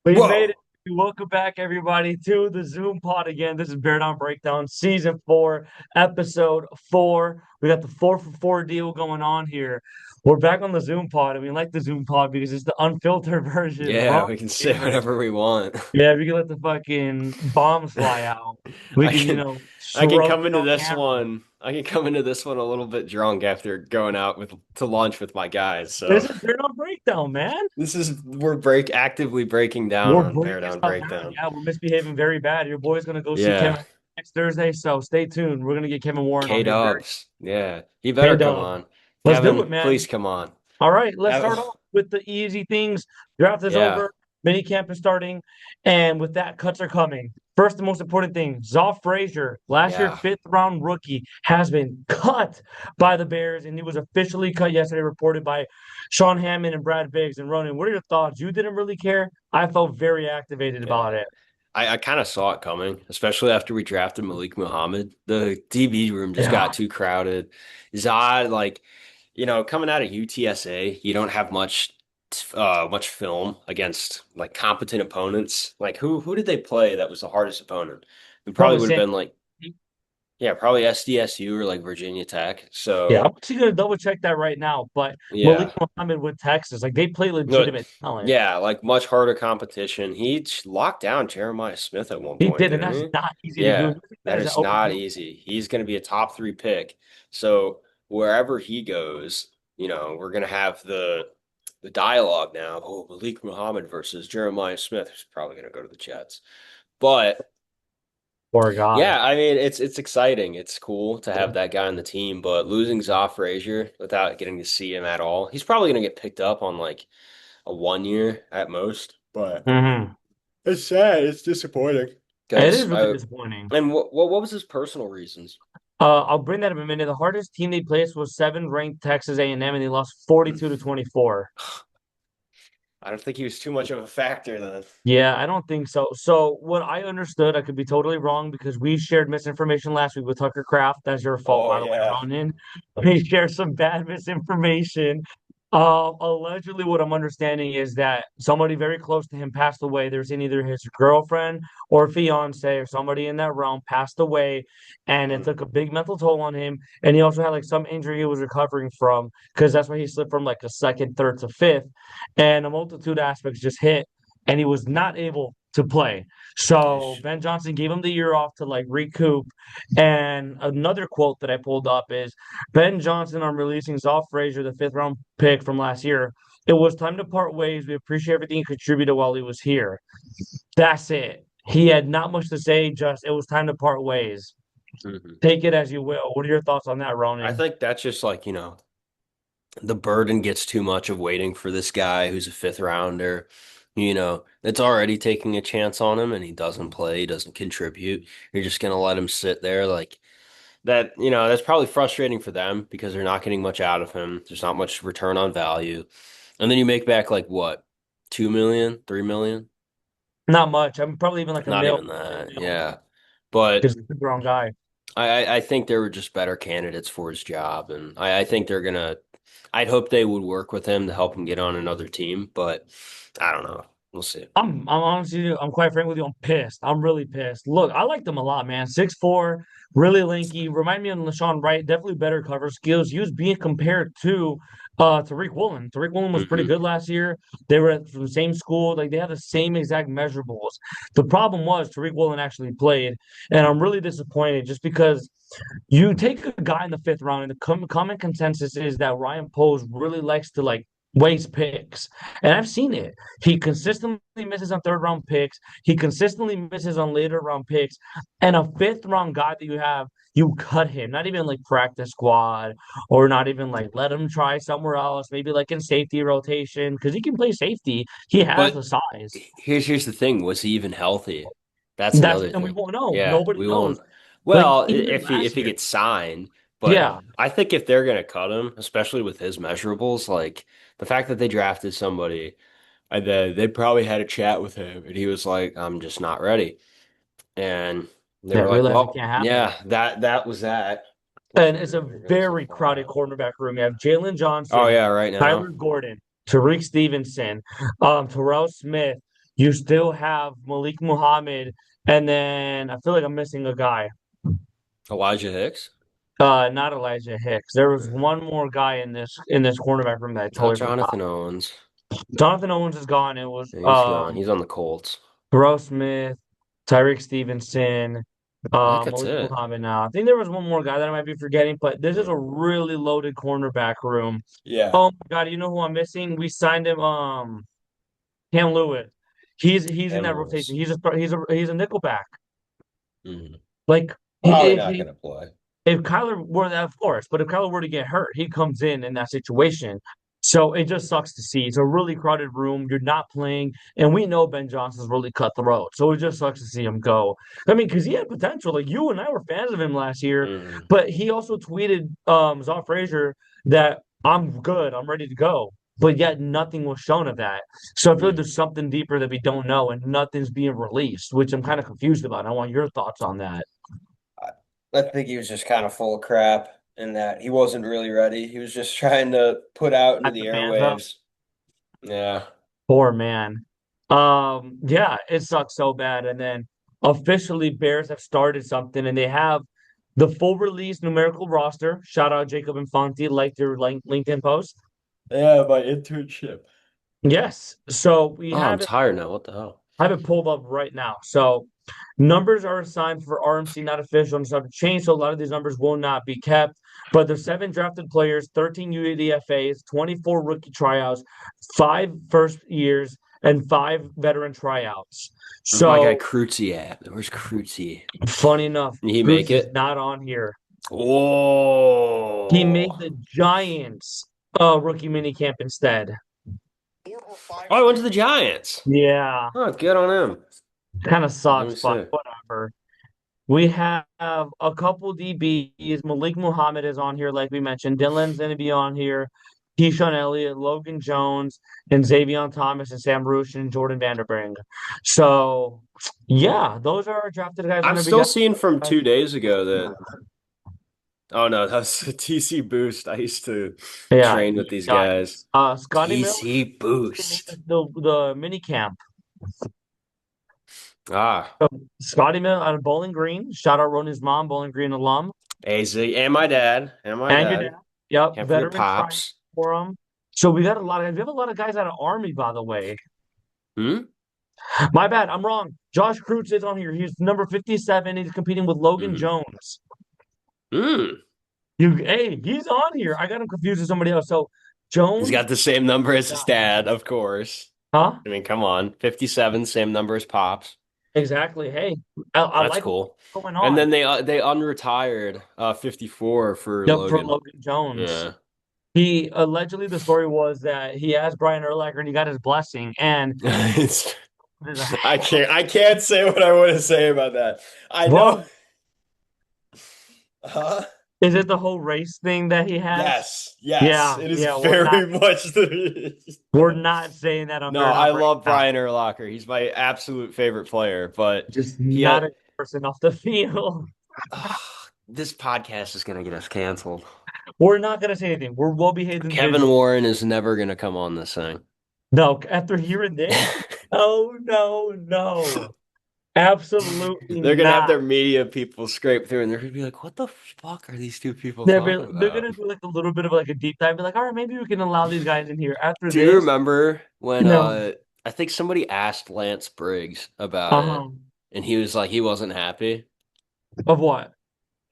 We made Whoa. it. Welcome back, everybody, to the Zoom pod again. This is Bear Down Breakdown, season 4, episode 4. We got the 4 for 4 deal going on here. We're back on the Zoom pod, and we like the Zoom pod because it's the unfiltered version, Yeah, raw we can say favorite. whatever we want. Yeah, we can let the fucking bombs fly out. We I can, can I can stroke come it into on this camera. one. I can come into this one a little bit drunk after going out with to lunch with my guys. This So is Bear Down Breakdown, man. this is we're actively breaking down We're on Bear breaking Down stuff down. Breakdown. Yeah, we're misbehaving very bad. Your boy's gonna go see Yeah. Kevin next Thursday, so stay tuned. We're gonna get Kevin Warren on K here very. Dubs. Yeah. He Hey, better come Dub. on. Let's do Kevin, it, please man. come on. All right, let's start Have- off with the easy things. Draft is Yeah. over, mini camp is starting, and with that, cuts are coming. First, the most important thing: Zah Fraiser, last year Yeah. fifth-round rookie, has been cut by the Bears, and he was officially cut yesterday, reported by Sean Hammond and Brad Biggs. And Ronan, what are your thoughts? You didn't really care. I felt very activated about Yeah. it. I kind of saw it coming, especially after we drafted Malik Muhammad. The DB room just Yeah, got too crowded. Zod, coming out of UTSA, you don't have much film against like competent opponents. Like who did they play that was the hardest opponent? It probably probably would have Sam. been like, yeah, probably SDSU or like Virginia Tech. Yeah, I'm So actually gonna double check that right now. But Malik yeah. Muhammad with Texas, like they play No, legitimate talent. yeah, like much harder competition. He locked down Jeremiah Smith at one He point, did, and didn't that's he? not easy to do. Yeah, And this that guy's an is not OU. easy. He's going to be a top three pick. So wherever he goes, we're going to have the dialogue now. Oh, Malik Muhammad versus Jeremiah Smith, who's probably going to go to the Jets. But Poor guy. yeah, I mean, it's exciting. It's cool to have that guy on the team, but losing Zah Frazier without getting to see him at all, he's probably going to get picked up on like a 1 year at most. But Hmm. it's sad. It's disappointing. It is Because really I disappointing. and what was his personal reasons? I'll bring that up in a minute. The hardest team they placed was seven ranked Texas A&M, and they lost 42 to 24. I don't think he was too much of a factor then. Yeah, I don't think so. So what I understood, I could be totally wrong because we shared misinformation last week with Tucker Craft. That's your fault, Oh by the way, yeah. Ronan. We shared some bad misinformation. Allegedly, what I'm understanding is that somebody very close to him passed away. There's in either his girlfriend or fiance or somebody in that realm passed away, and it Mm. took a big mental toll on him. And he also had like some injury he was recovering from because that's why he slipped from like a second, third to fifth, and a multitude of aspects just hit and he was not able to play. So Yeesh. Ben Johnson gave him the year off to like recoup. And another quote that I pulled up is Ben Johnson on releasing Zah Frazier, the fifth round pick from last year. It was time to part ways. We appreciate everything he contributed while he was here. That's it. He had not much to say, just it was time to part ways. Mhm. Take it as you will. What are your thoughts on that, I Ronan? think that's just like, the burden gets too much of waiting for this guy who's a fifth rounder. It's already taking a chance on him and he doesn't play, he doesn't contribute. You're just gonna let him sit there like that, that's probably frustrating for them because they're not getting much out of him. There's not much return on value. And then you make back like what, 2 million, 3 million? Not much. I'm probably even like a Not mil, even two that. mil, Yeah. But because he's the wrong guy. I think there were just better candidates for his job. And I think I'd hope they would work with him to help him get on another team. But I don't know. We'll see. I'm honestly, I'm quite frank with you. I'm pissed. I'm really pissed. Look, I liked him a lot, man. 6'4", really lanky. Remind me of LaShawn Wright. Definitely better cover skills. He was being compared to Tariq Woolen. Tariq Woolen was pretty Hmm. good last year. They were from the same school. Like they had the same exact measurables. The problem was Tariq Woolen actually played, and I'm really disappointed just because you take a guy in the fifth round, and the common consensus is that Ryan Poles really likes to like waste picks, and I've seen it. He consistently misses on third round picks. He consistently misses on later round picks, and a fifth round guy that you have, you cut him. Not even like practice squad, or not even like let him try somewhere else. Maybe like in safety rotation because he can play safety. He has the But size. here's the thing. Was he even healthy? That's That's another and we thing. won't know. Yeah, Nobody we knows. won't. Like Well, even if he last if he year. gets signed, but Yeah. I think if they're gonna cut him, especially with his measurables, like the fact that they drafted somebody, and then they probably had a chat with him, and he was like, "I'm just not ready." And they Yeah, were like, realize it "Well, can't happen. yeah, that was that." And Unfortunately, it's a they're gonna say very fly crowded out. cornerback room. You have Jalen Oh Johnson, yeah, right now. Tyler Gordon, Tariq Stevenson, Terrell Smith. You still have Malik Muhammad, and then I feel like I'm missing a guy. Elijah Hicks? Not Elijah Hicks. There was one more guy in this cornerback room that I Not totally forgot. Jonathan Owens. Jonathan Owens is gone. It was Yeah, he's gone. He's on the Colts. Terrell Smith, Tyreek Stevenson, I think that's Malik it. Muhammad now. I think there was one more guy that I might be forgetting, but this is Hmm. a really loaded cornerback room. Yeah. Oh my God, you know who I'm missing? We signed him, Cam Lewis. He's in Cam that rotation. Lewis. He's a nickelback. Hmm. Like Probably if not he gonna play. if Kyler were that, of course, but if Kyler were to get hurt, he comes in that situation. So it just sucks to see. It's a really crowded room. You're not playing, and we know Ben Johnson's really cutthroat. So it just sucks to see him go. I mean, because he had potential. Like you and I were fans of him last year, Hmm. but he also tweeted Zah Fraiser that I'm good, I'm ready to go. But yet nothing was shown of that. So I feel like Hmm. there's something deeper that we don't know, and nothing's being released, which I'm kind of confused about. I want your thoughts on that. I, I think he was just kind of full of crap in that he wasn't really ready. He was just trying to put out into Hype the the fans up. airwaves. Yeah. Poor man. Yeah, it sucks so bad. And then officially, Bears have started something, and they have the full release numerical roster. Shout out Jacob and Fonte, like their LinkedIn post. Yeah, my internship. Yes. So we Oh, I'm have it. tired now. What the hell? I have it pulled up right now. So numbers are assigned for RMC, not official, and subject to change. So a lot of these numbers will not be kept. But there's seven drafted players, 13 UDFAs, 24 rookie tryouts, five first years, and five veteran tryouts. Where's my guy So Cruzy at? Where's Cruzy? funny enough, Did he make Cruz is it? not on here. He Oh. made the Giants rookie minicamp instead. Oh, I went to the Giants. Yeah, Oh, good on him. kind of Let me sucks, but see. whatever. We have a couple DBs. Malik Muhammad is on here, like we mentioned. Dylan's going to be on here. Keyshawn Elliott, Logan Jones, and Xavier Thomas, and Sam Rush, and Jordan Vanderbrink. So, yeah, those are our drafted guys. I'm And then we still got, seeing from 2 days ago that, oh no, that's a TC Boost. I used to yeah, train with these guys. yikes. Scotty Miller TC made Boost. the mini camp. Ah, So, Scotty Miller out of Bowling Green. Shout out Ronnie's mom, Bowling Green alum. AZ, and my dad. And my And your dad. dad. Yep, Can't forget veteran try Pops. for him. So we got a lot of we have a lot of guys out of Army, by the way. Hmm? My bad, I'm wrong. Josh Kreutz is on here. He's number 57. He's competing with Logan Hmm. Jones. Hmm. Hey, he's on here. I got him confused with somebody else. So He's Jones, got the same number as his dad, of course. huh? I mean, come on. 57, same number as Pops. Exactly. Hey, I That's like cool. what's going And on. then they unretired 54 for Yep, for Logan. Logan Jones. Yeah. He allegedly the story was that he asked Brian Urlacher and he got his blessing. And It's, there's a I can't say what I want to say about that. I know. what Huh? is it the whole race thing that he has? Yes, yes, Yeah, it is yeah, very much the. we're not saying that on No, Bear Down I right love now. Brian Urlacher. He's my absolute favorite player, but Just he not had. a person off the field. This podcast is gonna get us canceled. We're not gonna say anything. We're well behaved Kevin individuals. Warren is never gonna come on this thing. No, after hearing this, oh no, no, absolutely They're gonna have not. their media people scrape through, and they're gonna be like, "What the fuck are these two people talking They're about?" gonna do like a little bit of like a deep dive. Be like, all right, maybe we can allow these guys in here. After Do you this, remember when no, I think somebody asked Lance Briggs about it, uh-huh. and he was like he wasn't happy Of what?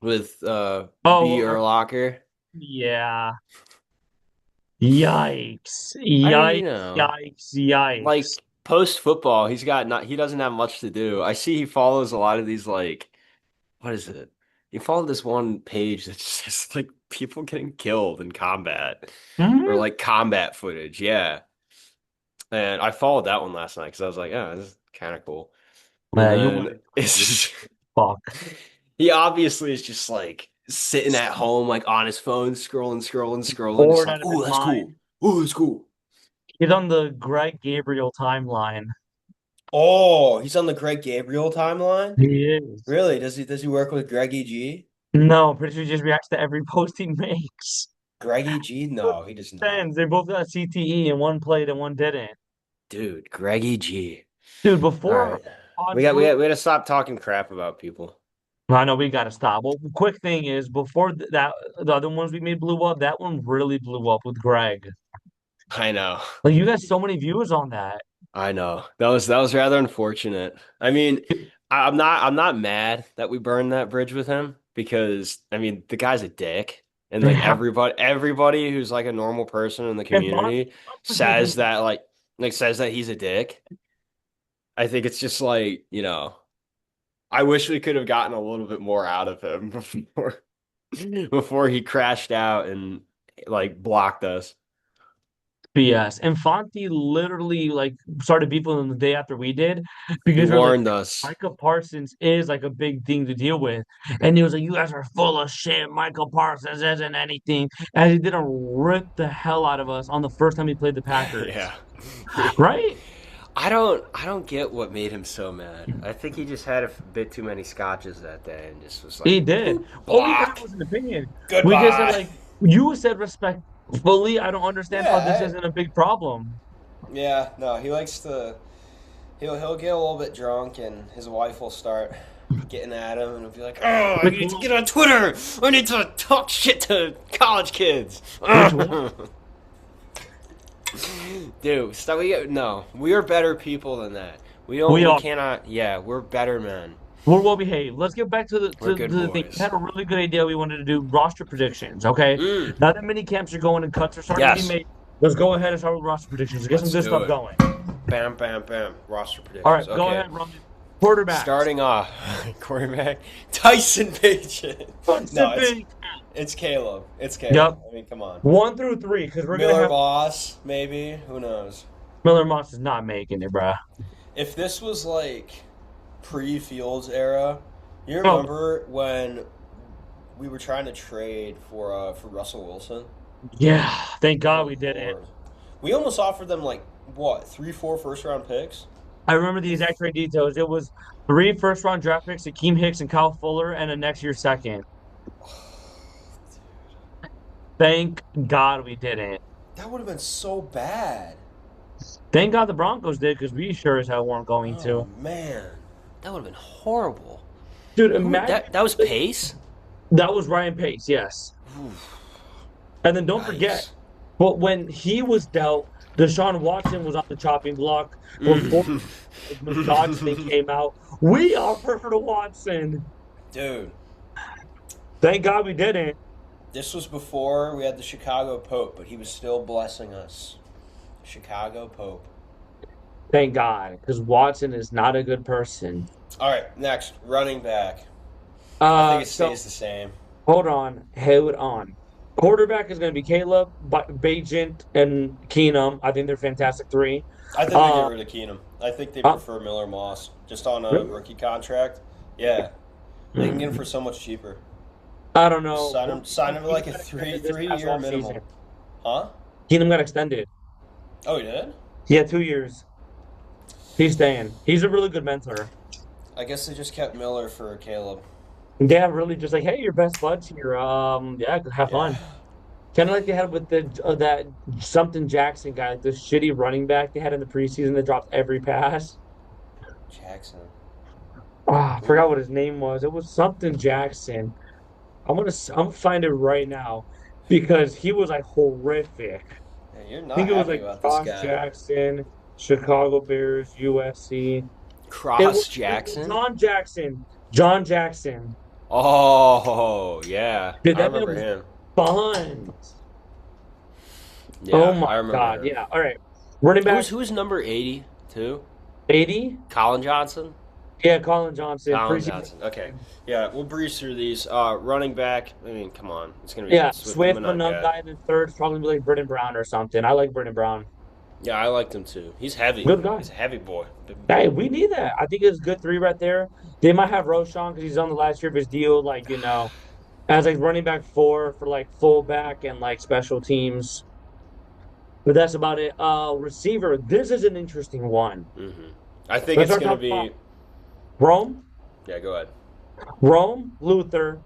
with B Oh, Urlacher. yeah. Yikes! I Yikes! Yikes! like Yikes! post football, he doesn't have much to do. I see he follows a lot of these like what is it? He followed this one page that's just like people getting killed in combat or Mhm. like combat footage. Yeah. And I followed that one last night because I was like, oh, this is kind of cool. And Yeah, you then want it's to just, fuck. he obviously is just like sitting at home, like on his phone, scrolling, just Bored like, out of his oh, that's cool. mind. Oh, that's cool. He's on the Greg Gabriel timeline. Oh, he's on the Greg Gabriel timeline? He is. Really? Does he work with Greggy G? No, pretty sure he just reacts to every post he makes. Greggy G? No, he does not. Fans, they both got CTE and one played and one didn't. Dude, Greggy G. Dude, All before right. odds blew. We got to stop talking crap about people. I know we got to stop. Well, quick thing is before that, the other ones we made blew up. That one really blew up with Greg. I know. Like you got so many views on that. I know. That was rather unfortunate. I mean, I'm not mad that we burned that bridge with him because I mean the guy's a dick. And like Yeah. everybody who's like a normal person in the And Vaughn community was making says that like says that he's a dick. I think it's just like, you know, I wish we could have gotten a little bit more out of him before he crashed out and like blocked us. BS. And Fonte literally like started beefing them the day after we did He because they're like, warned us. Micah Parsons is like a big thing to deal with. And he was like, you guys are full of shit. Michael Parsons isn't anything. And he didn't rip the hell out of us on the first time he played the Packers. Yeah. Right? I don't get what made him so mad. I think he just had a bit too many scotches that day and just was like, He did. boop, All we had block. was an opinion. We just said Goodbye. like you said respectfully, I don't understand how this Yeah, isn't a big problem. yeah. No, he likes to. He'll get a little bit drunk, and his wife will start getting at him, and he'll be like, "Oh, I Which need to will get on Twitter. I need to talk shit to college kids." which will Dude, stop. No, we are better people than that. we We are. cannot, yeah, we're better men. We're well behaved. Let's get back to We're good the thing. We boys. had a really good idea. We wanted to do roster predictions. Okay. Mm, Now that mini camps are going and cuts are starting to be yes, made, let's go ahead and start with roster predictions. Get some let's good do stuff it. going. Bam, bam, bam. Roster All predictions. right, go Okay. ahead, Ryan. Quarterbacks. Starting off, quarterback Tyson Bagent. No, Pacific. It's Caleb. It's Yep. Caleb. I mean, come on. 1 through 3, because we're gonna Miller have Boss, maybe. Who knows? Miller Moss is not making it, bruh. If this was like pre-Fields era, you Oh, remember when we were trying to trade for Russell Wilson? yeah. Thank God Good we did it. Lord. We almost offered them like what, 3, 4 first round picks? I remember the exact trade details. It was 3 first-round draft picks: Akeem Hicks and Kyle Fuller, and a next year second. Thank God we didn't. That would have been so bad. Thank God the Broncos did, because we sure as hell weren't going Oh to. man. That would have been horrible. Dude, Who imagine that was Pace? that was Ryan Pace, yes. Oof, And then don't forget, yikes. but when he was dealt, Deshaun Watson was on the chopping block before Mm. the Dodge thing came out. We offered for Watson. Dude, Thank God we didn't. this was before we had the Chicago Pope, but he was still blessing us. Chicago Pope. Thank God, because Watson is not a good person. All right, next, running back. I think it So stays the same. hold on. Quarterback is going to be Caleb, Bajent, and Keenum. I think they're fantastic three. I think they get Uh, rid of Keenum. I think they uh, prefer Miller Moss just on a really? rookie contract. Yeah, they can get him for so much cheaper. I don't Just know. sign him to like a Keenum got three extended this three past year offseason. minimum. Huh? Keenum got extended. Oh, he did? Yeah, 2 years. He's staying. He's a really good mentor. I guess they just kept Miller for Caleb. Yeah, really just like, hey, your best buds here. Yeah, have Yeah. fun. Kind of like they had with that something Jackson guy, like this shitty running back they had in the preseason that dropped every pass. Jackson. Ah, I Ooh. forgot what his name was. It was something Jackson. I'm gonna find it right now because he was like horrific. Yeah, you're I not think it was happy like about this Josh guy. Jackson, Chicago Bears, USC. Cross It was Jackson? John Jackson. John Jackson. Oh, yeah. Dude, I that man remember was him. fun. Oh Yeah, my I remember God. him. Yeah. All right. Running back Who's number 80 too? 80. Colin Johnson? Yeah, Colin Johnson. Colin Preseason. Johnson. Okay. Yeah, we'll breeze through these. Running back. I mean, come on. It's gonna be Yeah, Swift Swift, Mononga. Monumgai, and then third, probably like Britton Brown or something. I like Britton Brown. Yeah, I liked him too. He's heavy. Good guy. He's a heavy boy. Hey, we need that. I think it's good three right there. They might have Roshan because he's on the last year of his deal, like, as like running back four for like fullback and like special teams. But that's about it. Receiver. This is an interesting one. Hmm. I think Let's it's start gonna top five. be. Rome, Yeah, go ahead. Rome, Luther.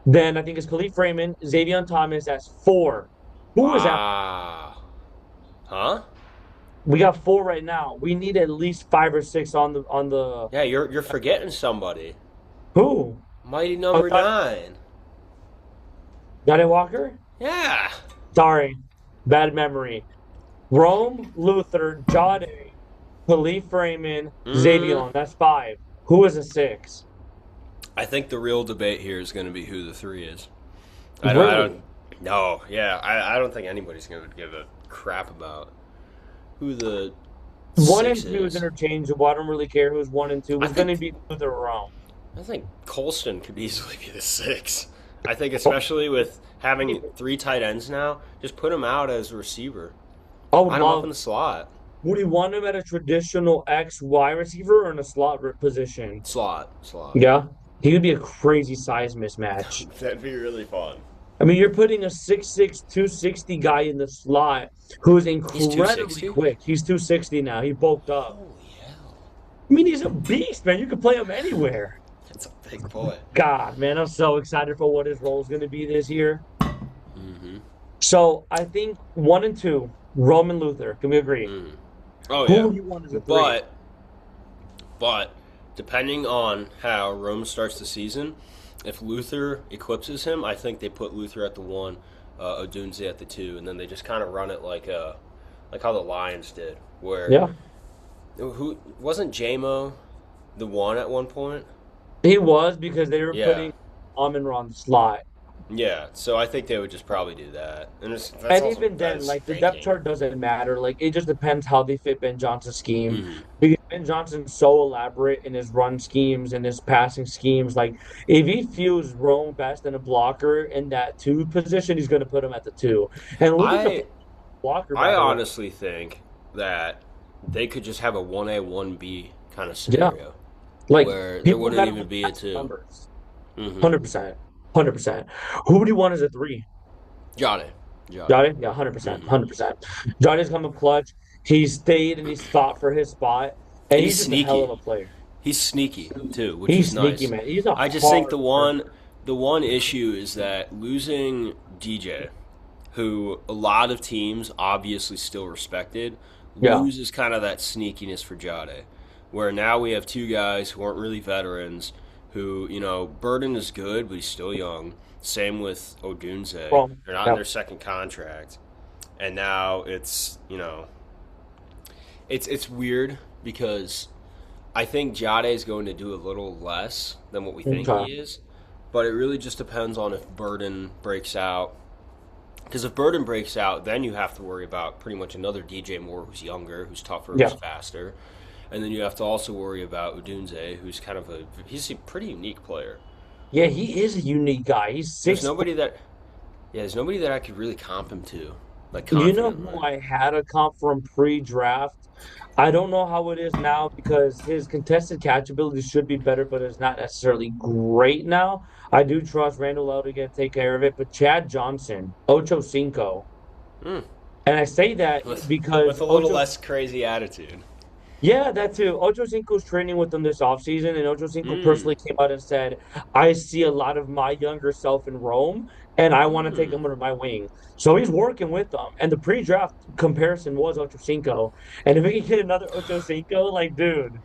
Then I think it's Khalif Raymond, Xavier Thomas. That's four. Who is that? Wow. Huh? We got four right now. We need at least five or six on the Yeah, you're forgetting somebody. who? Mighty Oh, number nine. Johnny Walker? Yeah. Sorry, bad memory. Rome, Luther, Jade, Khalif Raymond, Mm, Xavier. That's five. Who is a six? I think the real debate here is going to be who the three is. I don't. Really? No, yeah, I don't think anybody's going to give a crap about who the One six and two is is. interchangeable. I don't really care who's one and two. It I was going to think be Luther or Rome. I think Colston could easily be the six. I think especially with having three tight ends now, just put him out as a receiver. I would Line him up love. in the slot. Would you want him at a traditional X Y receiver or in a slot position? Slot. Yeah, he would be a crazy size mismatch. That'd be really fun. I mean, you're putting a 6'6", 260 guy in the slot who's He's incredibly 260. quick. He's 260 now. He bulked up. Holy hell. I mean, he's a beast, man. You could play him anywhere. That's a big boy. God, man, I'm so excited for what his role is going to be this year. Mm-hmm. So I think one and two, Roman Luther. Can we agree? Mm. Oh Who yeah. would you want as a three? But but depending on how Rome starts the season, if Luther eclipses him, I think they put Luther at the one, Odunze at the two, and then they just kind of run it like how the Lions did, where Yeah, who wasn't JMO the one at one point? he was because they were Yeah, putting Amon-Ra on the slot. yeah. So I think they would just probably do that, and that's And also even then, that's like the depth thinking. chart doesn't matter. Like it just depends how they fit Ben Johnson's scheme. Hmm. Because Ben Johnson's so elaborate in his run schemes and his passing schemes. Like if he feels Rome best in a blocker in that two position, he's going to put him at the two. And Luther's a I blocker, I by the way. honestly think that they could just have a 1A, 1B kind of Yeah, scenario like where there people wouldn't got him even with be a massive 2. numbers. Mm-hmm. 100%, 100%. Who do you want as a three? Got it. Got it. Jotty? Yeah, 100%, Mm-hmm. 100%. Jotty's come up clutch. He's stayed and he's fought for his spot, and And he's he's just a hell of sneaky. a player. He's sneaky too, which He's is sneaky, nice. man. He's a I just think hard the one worker. the one issue is that losing DJ, who a lot of teams obviously still respected, Yeah, loses kind of that sneakiness for Jade. Where now we have two guys who aren't really veterans, who, Burden is good, but he's still young. Same with Odunze. from They're not in yeah, their second contract. And now it's weird because I think Jade is going to do a little less than what we think he okay. is. But it really just depends on if Burden breaks out, because if Burden breaks out, then you have to worry about pretty much another DJ Moore who's younger, who's tougher, who's Yeah, faster. And then you have to also worry about Udunze, who's he's a pretty unique player. yeah. He is a unique guy. He's There's 6'4". nobody that yeah, there's nobody that I could really comp him to, like You know who confidently. I had a comp from pre-draft? I don't know how it is now because his contested catch ability should be better, but it's not necessarily great now. I do trust Randall L to get take care of it, but Chad Johnson, Ocho Cinco, Hmm. and I say that With because a little Ocho. less crazy attitude. Yeah, that too. Ocho Cinco's training with them this offseason, and Ocho Cinco Hmm. personally came out and said, I see a lot of my younger self in Rome, and I want to take Hmm. him under my wing. So he's working with them. And the pre-draft comparison was Ocho Cinco. And if we can get another Ocho Cinco, like, dude,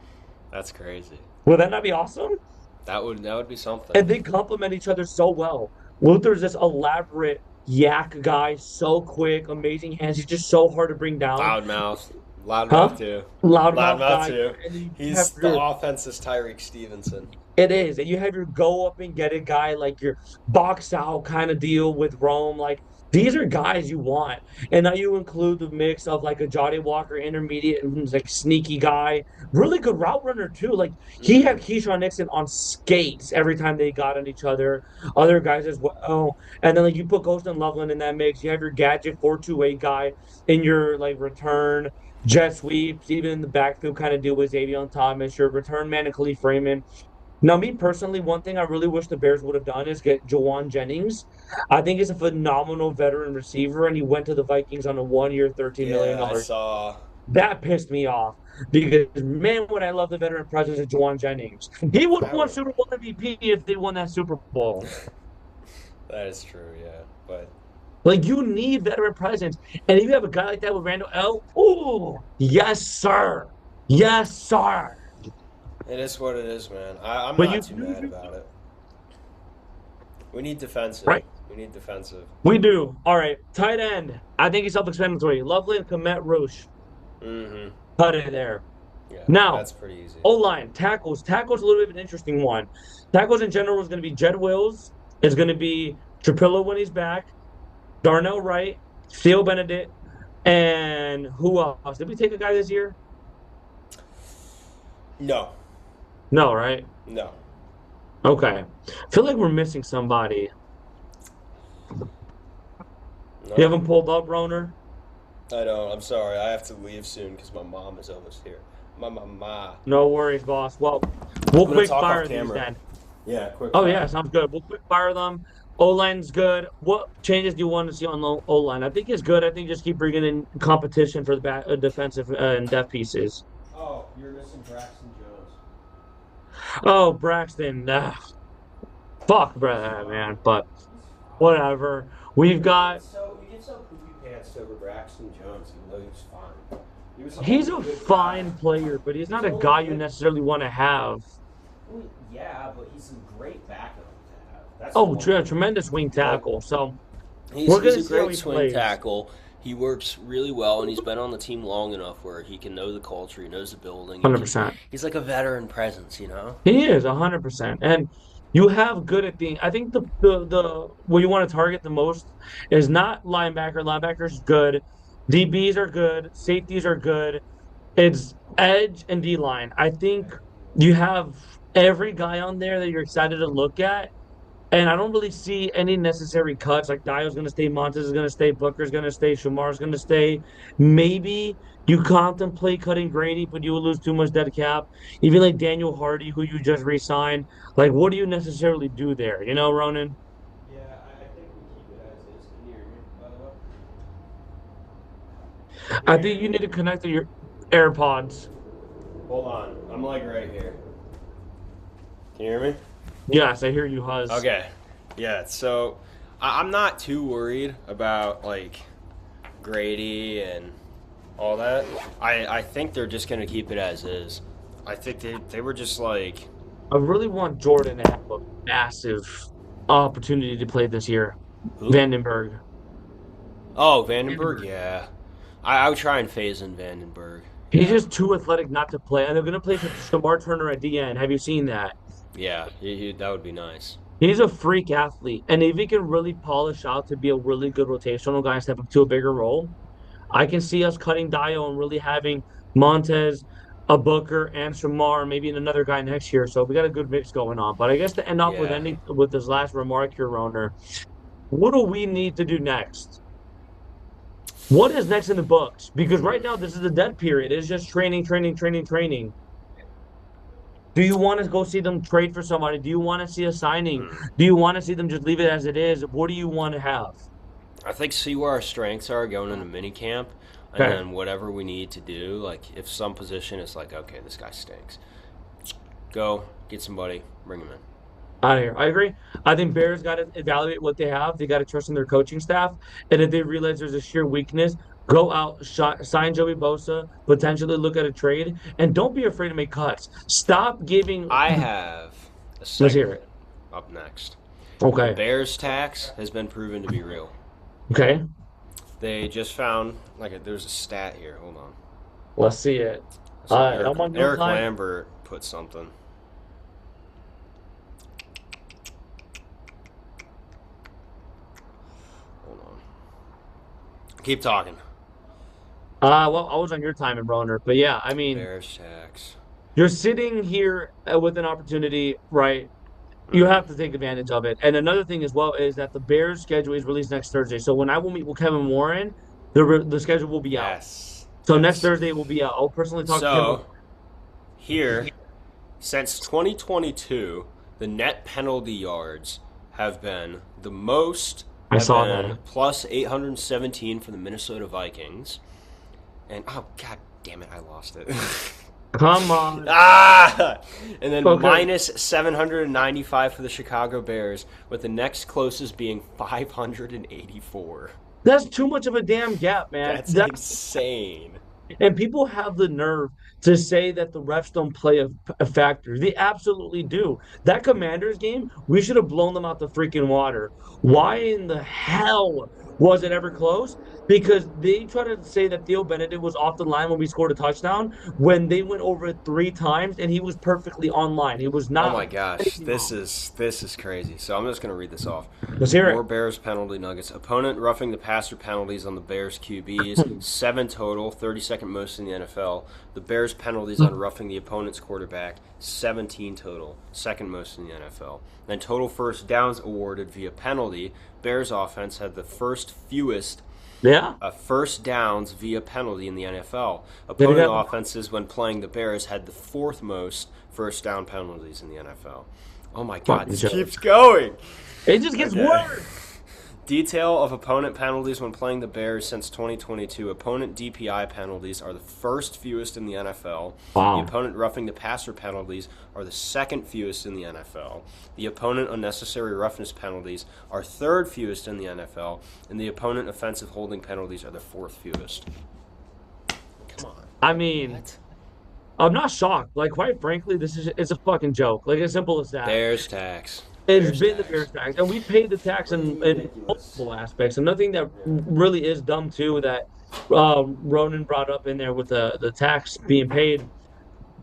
That's crazy. would that not be awesome? That would be something. And they complement each other so well. Luther's this elaborate yak guy, so quick, amazing hands. He's just so hard to bring down. Loudmouth. Loudmouth Huh? too. Loudmouth Loudmouth guy. too. And then you have He's the your offense's Tyreek Stevenson. It is. And you have your go up and get it guy, like your box out kind of deal with Rome. Like these are guys you want. And now you include the mix of like a Johnny Walker intermediate and who's like sneaky guy. Really good route runner too. Like he had Hmm. Keyshawn Nixon on skates every time they got on each other. Other guys as well. And then like you put Ghost and Loveland in that mix. You have your gadget 428 guy in your like return. Jet sweeps, even in the backfield kind of deal with Xavier Thomas, your return man and Khalif Raymond. Now, me personally, one thing I really wish the Bears would have done is get Jawan Jennings. I think he's a phenomenal veteran receiver, and he went to the Vikings on a 1 year, $13 million. Yeah, I dollar. saw. That pissed me off because, man, would I love the veteran presence of Jawan Jennings. He would have That won would. Super Bowl MVP if they won that Super Bowl. That is true. Yeah, but Like you need veteran presence, and if you have a guy like that with Randall L, oh yes, sir, yes, sir. It is what it is, man. I'm But not you too do, mad about it. We need defensive. right? We need defensive. We do. All right, tight end. I think he's self-explanatory. Loveland, Komet, Roche. Mm-hmm. Cut it there. Yeah, Now, that's pretty easy. O-line, tackles. Tackles a little bit of an interesting one. Tackles in general is going to be Jed Wills. It's going to be Trapillo when he's back. Darnell Wright, Theo Benedict, and who else? Did we take a guy this year? No, No, right? no, Okay. I feel like we're missing somebody. You no. haven't pulled up, Roner? I don't. I'm sorry. I have to leave soon because my mom is almost here. My mama. No worries, boss. Well, we'll I'm gonna quick talk fire off these camera. then. Yeah, quick Oh, fire. yeah, sounds good. We'll quick fire them. O-line's good. What changes do you want to see on the O-line? I think it's good. I think just keep bringing in competition for the back, defensive and depth pieces. Oh, you're missing Braxton Jones. Oh, Braxton. Fuck, man. But whatever. We've got. You get so poopy pants over Braxton Jones, even though he was fine. He was He's a a good fine guy. player, but he's not a He's only guy you good. necessarily want to have. Well, yeah, but he's a great backup to have. That's Oh, the one thing. tremendous wing tackle. So He's, we're he's gonna a see how great he swing plays. tackle. He works really well, and he's been on the team long enough where he can know the culture, he knows the building. 100%. He's like a veteran presence, you know? He is 100%. And you have good at the. I think the what you want to target the most is not linebacker. Linebackers good. DBs are good. Safeties are good. It's edge and D line. I think you have every guy on there that you're excited to look at. And I don't really see any necessary cuts. Like Dio's going to stay, Montez is going to stay, Booker's going to stay, Shamar's going to stay. Maybe you contemplate cutting Grady, but you will lose too much dead cap. Even like Daniel Hardy, who you just re-signed. Like, what do you necessarily do there? You know, Ronan? Yeah, I think we keep it as is. Can you hear me, by the way? Can I you hear think you me? need to connect to your AirPods. Hold on. I'm like right here. Can you hear me? Yes, I hear you, Huz. Okay. Yeah, so I'm not too worried about like Grady and all that. I think they're just gonna keep it as is. I think they were just like I really want Jordan to have a massive opportunity to play this year. who? Vandenberg. Oh, Vandenberg, yeah. I would try and phase in Vandenberg. He's Yeah. just too athletic not to play. And they're going to play Shamar Turner at DN. Have you seen that? Yeah, that would be nice. He's a freak athlete. And if he can really polish out to be a really good rotational guy and step up to a bigger role, I can see us cutting Dio and really having Montez, a Booker, and Shamar, maybe another guy next year. So we got a good mix going on. But I guess to end off with Yeah. ending with this last remark here, Roner, what do we need to do next? What is next in the books? Because right now this is the dead period. It's just training, training, training, training. Do you want to go see them trade for somebody? Do you want to see a signing? Hmm. Do you want to see them just leave it as it is? What do you want to have? I think see where our strengths are going into mini camp, and Okay. then whatever we need to do. Like if some position is like, okay, this guy stinks, go get somebody, bring him in. Out of here. I agree. I think Bears got to evaluate what they have. They got to trust in their coaching staff. And if they realize there's a sheer weakness, go out, sign Joey Bosa, potentially look at a trade, and don't be afraid to make cuts. Stop giving. I have a Let's hear segment it. up next. The Okay. Bears tax has been proven to be real. Okay. They just found there's a stat here. Hold on. Let's see it. So I'm on your Eric time. Lambert put something. Hold on. Keep talking. Well, I was on your time, Broner, but yeah, I mean, Bears tax. you're sitting here with an opportunity, right? You have to take advantage of it. And another thing as well is that the Bears schedule is released next Thursday. So when I will meet with Kevin Warren, the schedule will be out. Yes. So next Yes. Thursday it will be out. I'll personally talk to So him. here, since 2022, the net penalty yards have been the most. I have saw been that. plus 817 for the Minnesota Vikings. And oh god damn it, I lost it. Come on. And then Okay. minus 795 for the Chicago Bears, with the next closest being 584. That's too much of a damn gap, man. That's insane. And people have the nerve to say that the refs don't play a factor. They absolutely do. That Commanders game, we should have blown them out the freaking water. Why in the hell was it ever close? Because they try to say that Theo Benedict was off the line when we scored a touchdown when they went over it 3 times and he was perfectly on line. He was Oh my not gosh, anything this wrong. is crazy. So I'm just gonna read this off. Let's hear More it. Bears penalty nuggets. Opponent roughing the passer penalties on the Bears QBs, 7 total, 32nd most in the NFL. The Bears penalties on roughing the opponent's quarterback, 17 total, second most in the NFL. Then total first downs awarded via penalty. Bears offense had the fewest Yeah. first downs via penalty in the NFL. Did it Opponent have- offenses, when playing the Bears, had the 4th most first down penalties in the NFL. Oh my God, Fucking this joke. keeps going. It just gets Okay. worse. Detail of opponent penalties when playing the Bears since 2022. Opponent DPI penalties are the fewest in the NFL. Wow. The opponent roughing the passer penalties are the fewest in the NFL. The opponent unnecessary roughness penalties are fewest in the NFL. And the opponent offensive holding penalties are the fewest. Come on. I mean, What? I'm not shocked. Like, quite frankly, it's a fucking joke. Like, as simple as that. Bears tax. It's Bears been the tax. Bears tax, and we paid the tax in multiple aspects. And nothing that really is dumb too that Ronan brought up in there with the tax being paid.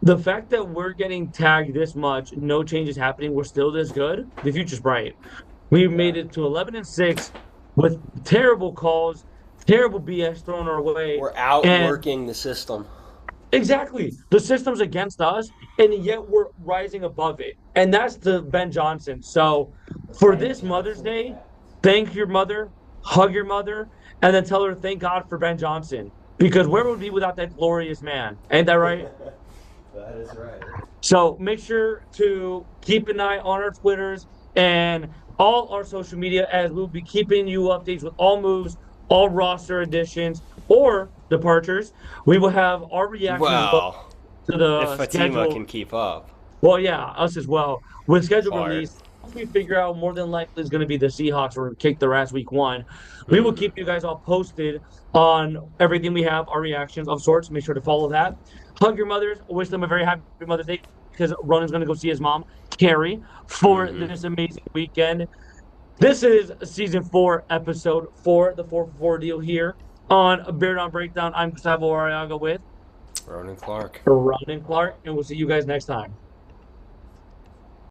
The fact that we're getting tagged this much, no changes happening, we're still this good. The future's bright. We made it to 11-6 with terrible calls, terrible BS thrown our way, We're and outworking the system. exactly. The system's against us, and yet we're rising above it. And that's the Ben Johnson. So for this Mother's Day, thank your mother, hug your mother, and then tell her thank God for Ben Johnson. Because where would we be without that glorious man? Ain't that right? That is right. So make sure to keep an eye on our Twitters and all our social media as we'll be keeping you updates with all moves, all roster additions or departures. We will have our reactions Well, to the if Fatima schedule. can keep up. Well, yeah, us as well. With schedule Fire. release, once we figure out more than likely is going to be the Seahawks or kick their ass week 1. We will keep you guys all posted on everything we have, our reactions of sorts. Make sure to follow that. Hug your mothers. Wish them a very happy Mother's Day because Ronan's going to go see his mom, Carrie, for this amazing weekend. This is season 4, episode 4, the 4for4 deal here on Bear Down Breakdown. I'm Gustavo Arriaga with Ronan Clark. Ronan Clark, and we'll see you guys next time.